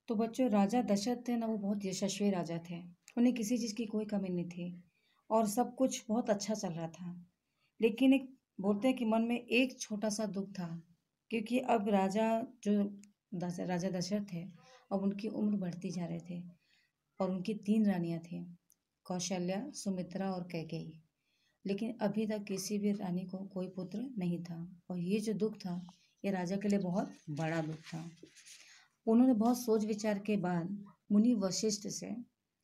तो बच्चों, राजा दशरथ थे ना, वो बहुत यशस्वी राजा थे। उन्हें किसी चीज़ की कोई कमी नहीं थी और सब कुछ बहुत अच्छा चल रहा था। लेकिन एक बोलते हैं कि मन में एक छोटा-सा दुःख था, क्योंकि अब जो राजा दशरथ थे, अब उनकी उम्र बढ़ती जा रही थी और उनकी 3 रानियाँ थीं, कौशल्या, सुमित्रा और कैकेयी। लेकिन अभी तक किसी भी रानी को कोई पुत्र नहीं था और ये जो दुःख था, ये राजा के लिए बहुत बड़ा दुःख था। उन्होंने बहुत सोच विचार के बाद मुनि वशिष्ठ से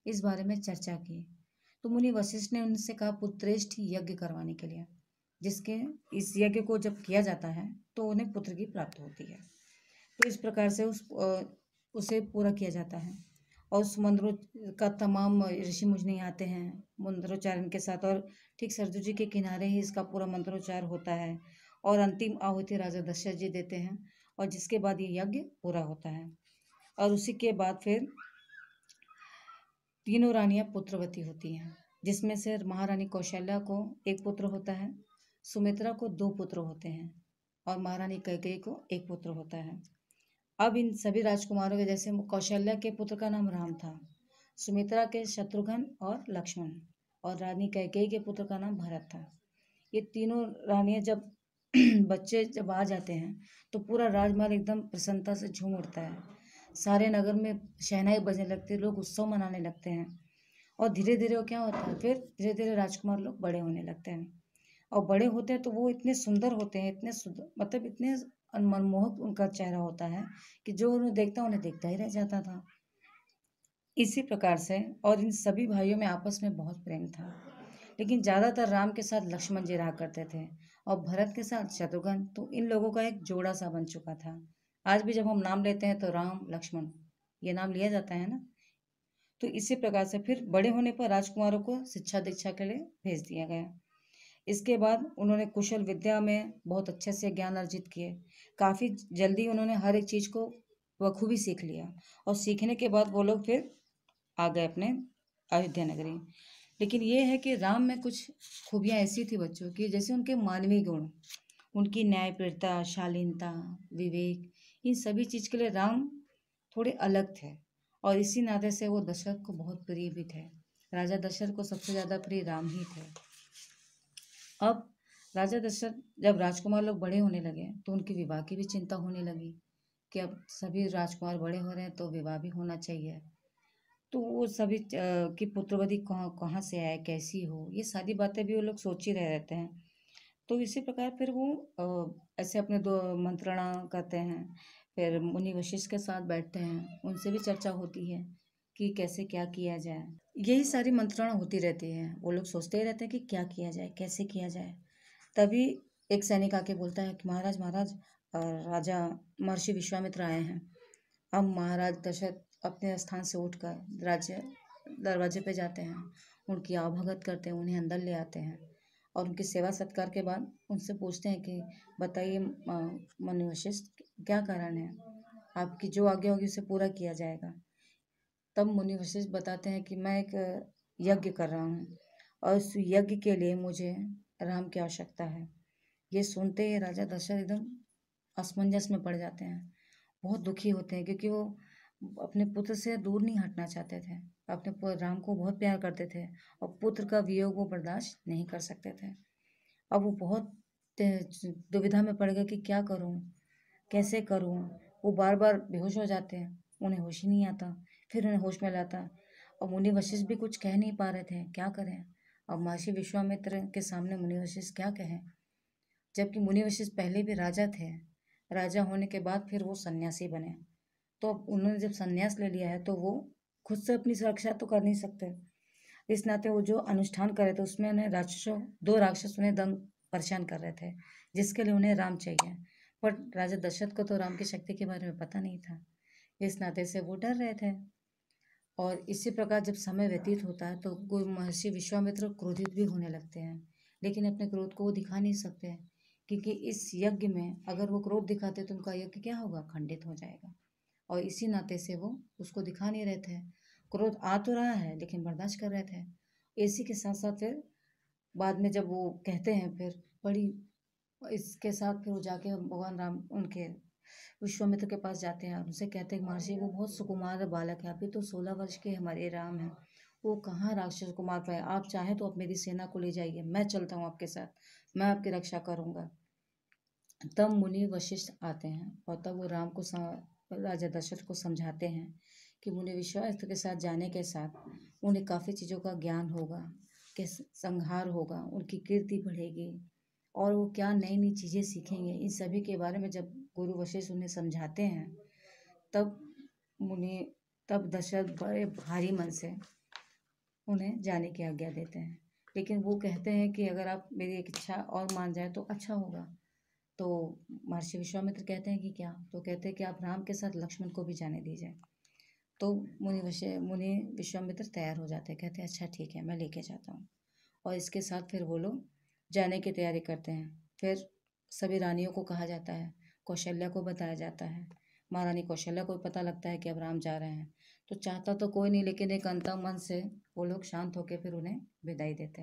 इस बारे में चर्चा की। तो मुनि वशिष्ठ ने उनसे कहा पुत्रेष्ठ यज्ञ करवाने के लिए, जिसके इस यज्ञ को जब किया जाता है तो उन्हें पुत्र की प्राप्ति होती है। तो इस प्रकार से उसे पूरा किया जाता है और उस मंत्रों का तमाम ऋषि मुनि आते हैं मंत्रोच्चारण के साथ, और ठीक सरजू जी के किनारे ही इसका पूरा मंत्रोच्चार होता है और अंतिम आहुति राजा दशरथ जी देते हैं और जिसके बाद ये यज्ञ पूरा होता है। और उसी के बाद फिर तीनों रानियां पुत्रवती होती हैं, जिसमें से महारानी कौशल्या को एक पुत्र होता है, सुमित्रा को 2 पुत्र होते हैं और महारानी कैकेयी को 1 पुत्र होता है। अब इन सभी राजकुमारों के जैसे कौशल्या के पुत्र का नाम राम था, सुमित्रा के शत्रुघ्न और लक्ष्मण, और रानी कैकेयी के पुत्र का नाम भरत था। ये तीनों रानियां जब बच्चे जब आ जाते हैं तो पूरा राजमहल एकदम प्रसन्नता से झूम उठता है। सारे नगर में शहनाई बजने लगती है, लोग उत्सव मनाने लगते हैं और धीरे धीरे वो क्या होता है, फिर धीरे धीरे राजकुमार लोग बड़े होने लगते हैं और बड़े होते हैं तो वो इतने सुंदर होते हैं, इतने मतलब इतने मनमोहक उनका चेहरा होता है कि जो उन्हें देखता ही रह जाता था। इसी प्रकार से और इन सभी भाइयों में आपस में बहुत प्रेम था, लेकिन ज़्यादातर राम के साथ लक्ष्मण जी रहा करते थे और भरत के साथ शत्रुघ्न। तो इन लोगों का एक जोड़ा सा बन चुका था। आज भी जब हम नाम लेते हैं तो राम लक्ष्मण ये नाम लिया जाता है ना। तो इसी प्रकार से फिर बड़े होने पर राजकुमारों को शिक्षा दीक्षा के लिए भेज दिया गया। इसके बाद उन्होंने कुशल विद्या में बहुत अच्छे से ज्ञान अर्जित किए। काफ़ी जल्दी उन्होंने हर एक चीज़ को बखूबी सीख लिया और सीखने के बाद वो लोग फिर आ गए अपने अयोध्या नगरी। लेकिन ये है कि राम में कुछ खूबियाँ ऐसी थी बच्चों की, जैसे उनके मानवीय गुण, उनकी न्यायप्रियता, शालीनता, विवेक, इन सभी चीज़ के लिए राम थोड़े अलग थे और इसी नाते से वो दशरथ को बहुत प्रिय भी थे। राजा दशरथ को सबसे ज़्यादा प्रिय राम ही थे। अब राजा दशरथ जब राजकुमार लोग बड़े होने लगे तो उनके विवाह की भी चिंता होने लगी कि अब सभी राजकुमार बड़े हो रहे हैं तो विवाह भी होना चाहिए। तो वो सभी कि पुत्रवधि कहाँ कहाँ से आए, कैसी हो, ये सारी बातें भी वो लोग सोच ही रहे रहते हैं। तो इसी प्रकार फिर वो ऐसे अपने दो मंत्रणा करते हैं, फिर मुनि वशिष्ठ के साथ बैठते हैं, उनसे भी चर्चा होती है कि कैसे क्या किया जाए। यही सारी मंत्रणा होती रहती है, वो लोग सोचते ही रहते हैं कि क्या किया जाए, कैसे किया जाए। तभी एक सैनिक आके बोलता है कि महाराज महाराज, राजा महर्षि विश्वामित्र आए हैं। अब महाराज दशरथ अपने स्थान से उठकर राज्य दरवाजे पे जाते हैं, उनकी आवभगत करते हैं, उन्हें अंदर ले आते हैं और उनकी सेवा सत्कार के बाद उनसे पूछते हैं कि बताइए मुनि वशिष्ठ, क्या कारण है, आपकी जो आज्ञा होगी उसे पूरा किया जाएगा। तब मुनि वशिष्ठ बताते हैं कि मैं एक यज्ञ कर रहा हूँ और उस यज्ञ के लिए मुझे राम की आवश्यकता है। ये सुनते ही राजा दशरथ एकदम असमंजस में पड़ जाते हैं, बहुत दुखी होते हैं, क्योंकि वो अपने पुत्र से दूर नहीं हटना चाहते थे। अपने राम को बहुत प्यार करते थे और पुत्र का वियोग वो बर्दाश्त नहीं कर सकते थे। अब वो बहुत दुविधा में पड़ गए कि क्या करूं, कैसे करूं। वो बार बार बेहोश हो जाते हैं, उन्हें होश ही नहीं आता, फिर उन्हें होश में लाता। अब मुनि वशिष्ठ भी कुछ कह नहीं पा रहे थे, क्या करें। अब महर्षि विश्वामित्र के सामने मुनि वशिष्ठ क्या कहें, जबकि मुनि वशिष्ठ पहले भी राजा थे। राजा होने के बाद फिर वो सन्यासी बने, तो अब उन्होंने जब सन्यास ले लिया है तो वो खुद से अपनी सुरक्षा तो कर नहीं सकते। इस नाते वो जो अनुष्ठान कर रहे थे उसमें उन्हें राक्षसों 2 राक्षस उन्हें दंग परेशान कर रहे थे, जिसके लिए उन्हें राम चाहिए। पर राजा दशरथ को तो राम की शक्ति के बारे में पता नहीं था, इस नाते से वो डर रहे थे। और इसी प्रकार जब समय व्यतीत होता है तो कोई महर्षि विश्वामित्र क्रोधित भी होने लगते हैं, लेकिन अपने क्रोध को वो दिखा नहीं सकते, क्योंकि इस यज्ञ में अगर वो क्रोध दिखाते तो उनका यज्ञ क्या होगा, खंडित हो जाएगा। और इसी नाते से वो उसको दिखा नहीं रहे थे। क्रोध आ तो रहा है लेकिन बर्दाश्त कर रहे थे। इसी के साथ साथ फिर बाद में जब वो कहते हैं, फिर बड़ी इसके साथ फिर वो जाके भगवान राम उनके विश्वामित्र के पास जाते हैं और उनसे कहते हैं कि महर्षि वो बहुत सुकुमार बालक है, अभी तो 16 वर्ष के हमारे राम हैं, वो कहाँ राक्षस को मार पाए, आप चाहें तो आप मेरी सेना को ले जाइए, मैं चलता हूँ आपके साथ, मैं आपकी रक्षा करूंगा। तब मुनि वशिष्ठ आते हैं और तब वो राम को राजा दशरथ को समझाते हैं कि मुनि विश्वामित्र के साथ जाने के साथ उन्हें काफ़ी चीज़ों का ज्ञान होगा, कि संहार होगा, उनकी कीर्ति बढ़ेगी और वो क्या नई नई चीज़ें सीखेंगे। इन सभी के बारे में जब गुरु वशिष्ठ उन्हें समझाते हैं, तब मुनि तब दशरथ बड़े भारी मन से उन्हें जाने की आज्ञा देते हैं। लेकिन वो कहते हैं कि अगर आप मेरी एक इच्छा और मान जाए तो अच्छा होगा। तो महर्षि विश्वामित्र कहते हैं कि क्या? तो कहते हैं कि आप राम के साथ लक्ष्मण को भी जाने दीजिए। तो मुनि विश्वामित्र तैयार हो जाते हैं, कहते हैं अच्छा ठीक है, मैं लेके जाता हूँ। और इसके साथ फिर वो लोग जाने की तैयारी करते हैं। फिर सभी रानियों को कहा जाता है, कौशल्या को बताया जाता है। महारानी कौशल्या को पता लगता है कि अब राम जा रहे हैं। तो चाहता तो कोई नहीं, लेकिन एक अंतर्मन से वो लोग शांत होकर फिर उन्हें विदाई देते हैं।